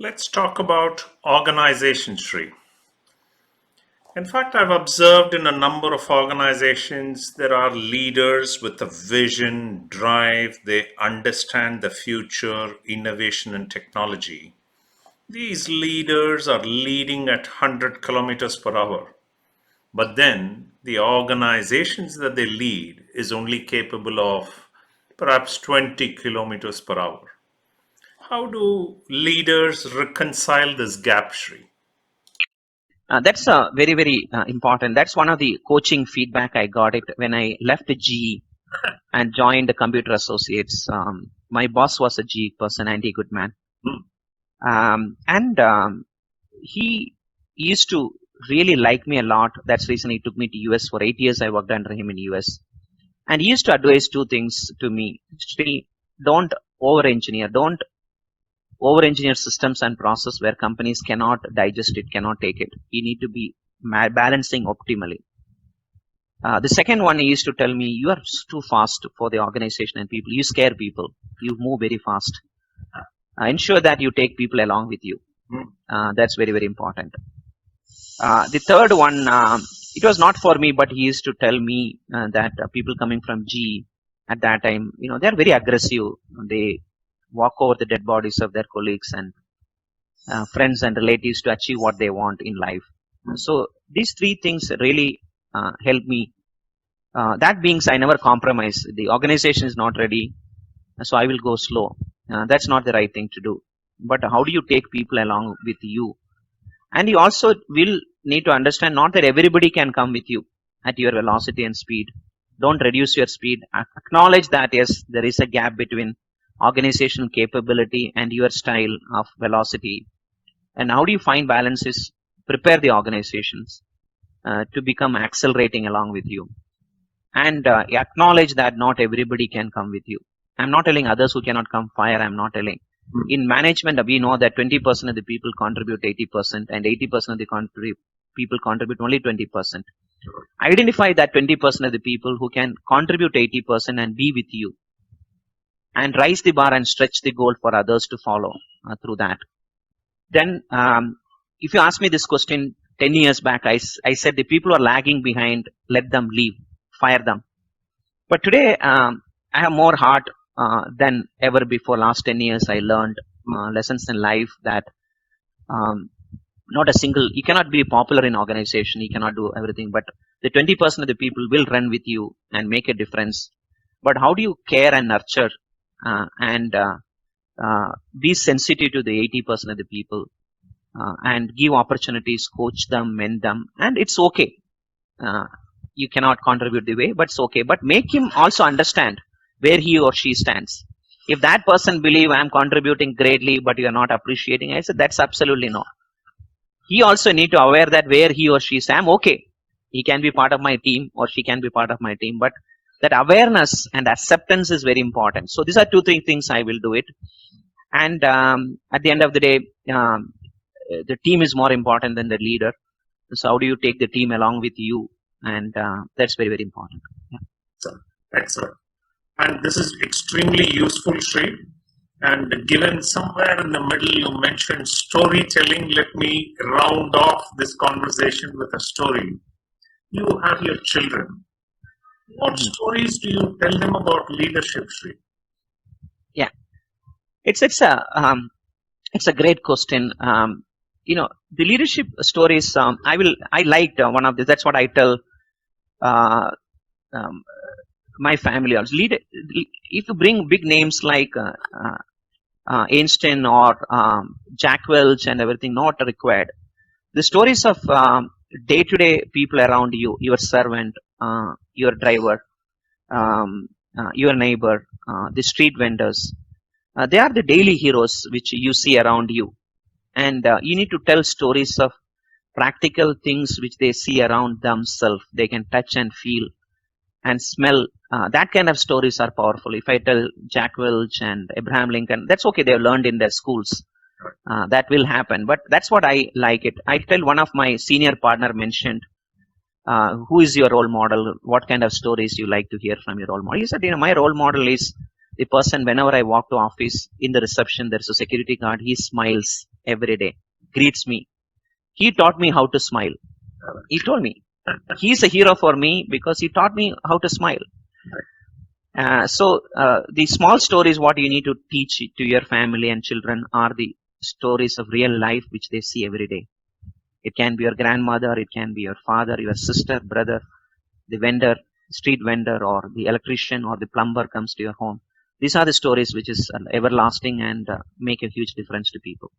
Let's talk about organization, Sri. In fact, I've observed in a number of organizations there are leaders with a vision, drive, they understand the future, innovation, and technology. These leaders are leading at 100 kilometers per hour, but then the organizations that they lead is only capable of perhaps 20 kilometers per hour. How do leaders reconcile this gap, Sri? That's very important. That's one of the coaching feedback I got it when I left the GE and joined the Computer Associates. My boss was a GE person, Andy Goodman, and he used to really like me a lot. That's the reason he took me to US for 8 years. I worked under him in US, and he used to advise two things to me: Sri, don't over-engineer, don't over-engineer systems and process where companies cannot digest it, cannot take it. You need to be balancing optimally. The second one he used to tell me, you are too fast for the organization and people. You scare people. You move very fast. Ensure that you take people along with you. That's very important. The third one, it was not for me, but he used to tell me that people coming from G at that time, they're very aggressive. They walk over the dead bodies of their colleagues and friends and relatives to achieve what they want in life. So these three things really help me. That being said, I never compromise. The organization is not ready, so I will go slow. That's not the right thing to do. But how do you take people along with you? And you also will need to understand not that everybody can come with you at your velocity and speed. Don't reduce your speed. Acknowledge that yes, there is a gap between organizational capability and your style of velocity. And how do you find balances? Prepare the organizations to become accelerating along with you. And acknowledge that not everybody can come with you. I'm not telling others who cannot come fire. I'm not telling. In management, we know that 20% of the people contribute 80% and 80% of the people contribute only 20%. Identify that 20% of the people who can contribute 80% and be with you. And raise the bar and stretch the goal for others to follow through that. Then, if you ask me this question 10 years back, I said the people who are lagging behind, let them leave, fire them. But today, I have more heart than ever before. Last 10 years, I learned lessons in life that you cannot be popular in organization, you cannot do everything, but the 20% of the people will run with you and make a difference. But how do you care and nurture and be sensitive to the 80% of the people and give opportunities, coach them, mend them, and it's okay. You cannot contribute the way, but it's okay. But make him also understand where he or she stands. If that person believe I'm contributing greatly, but you are not appreciating, I said that's absolutely no. He also need to aware that where he or she stands, I'm okay. He can be part of my team or she can be part of my team, but that awareness and acceptance is very important. So these are two, three things I will do it. And at the end of the day, the team is more important than the leader. So how do you take the team along with you? And that's very important. Yeah. Excellent. And this is extremely useful, Sri. And given somewhere in the middle you mentioned storytelling, let me round off this conversation with a story. You have your children. What stories do you tell them about leadership, Sri? Yeah, it's a great question. The leadership stories. I liked one of this. That's what I tell my family. Also, if you bring big names like Einstein or Jack Welch and everything, not required. The stories of day-to-day people around you, your servant, your driver, your neighbor, the street vendors, they are the daily heroes which you see around you. And you need to tell stories of practical things which they see around themselves. They can touch and feel and smell. That kind of stories are powerful. If I tell Jack Welch and Abraham Lincoln, that's okay. They've learned in their schools. That will happen. But that's what I like it. I tell one of my senior partner mentioned, who is your role model? What kind of stories you like to hear from your role model? He said, my role model is the person whenever I walk to office, in the reception, there's a security guard. He smiles every day, greets me. He taught me how to smile. He told me he's a hero for me because he taught me how to smile. So the small stories what you need to teach to your family and children are the stories of real life which they see every day. It can be your grandmother, it can be your father, your sister, brother, the vendor, street vendor, or the electrician or the plumber comes to your home. These are the stories which is everlasting and make a huge difference to people.